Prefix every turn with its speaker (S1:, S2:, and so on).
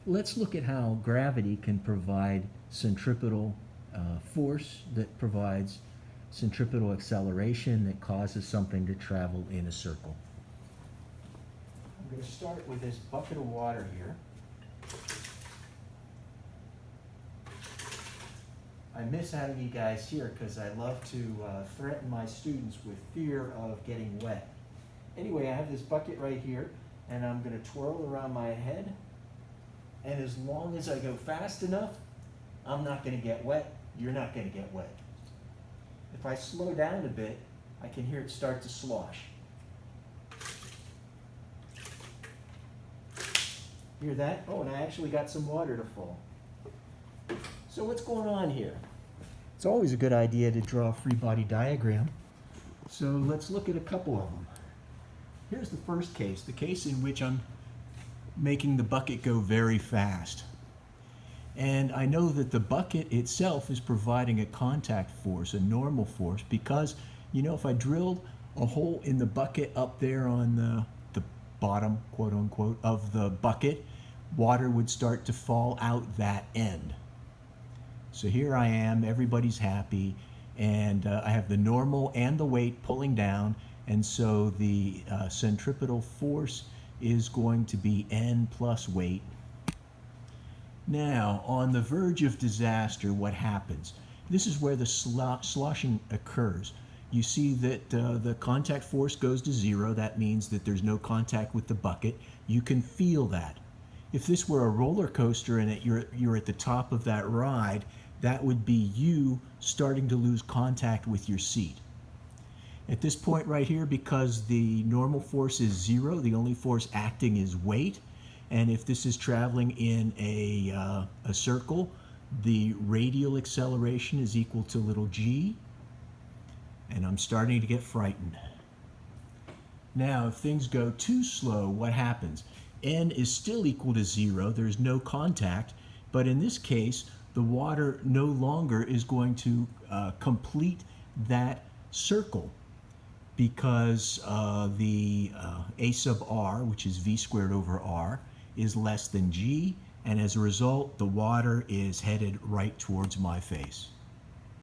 S1: let's look at how gravity can provide centripetal force that provides centripetal acceleration that causes something to travel in a circle. I'm going to start with this bucket of water here. I miss having you guys here because I love to threaten my students with fear of getting wet. Anyway, I have this bucket right here, and I'm going to twirl around my head. And as long as I go fast enough, I'm not going to get wet. You're not going to get wet. If I slow down a bit, I can hear it start to slosh. Hear that? Oh, and I actually got some water to fall. So what's going on here? It's always a good idea to draw a free body diagram. So let's look at a couple of them. Here's the first case, the case in which I'm making the bucket go very fast. And I know that the bucket itself is providing a contact force, a normal force, because, you know, if I drilled a hole in the bucket up there on the bottom, quote unquote, of the bucket, water would start to fall out that end. So here I am, everybody's happy, and I have the normal and the weight pulling down, and so the centripetal force is going to be N plus weight. Now, on the verge of disaster, what happens? This is where the sloshing occurs. You see that the contact force goes to zero. That means that there's no contact with the bucket. You can feel that. If this were a roller coaster and you're at the top of that ride, that would be you starting to lose contact with your seat. At this point right here, because the normal force is zero, the only force acting is weight. And if this is traveling in a circle, the radial acceleration is equal to little g. And I'm starting to get frightened. Now, if things go too slow, what happens? N is still equal to zero. There's no contact. But in this case, the water no longer is going to complete that circle, because the a sub r, which is v squared over r, is less than g, and as a result, the water is headed right towards my face.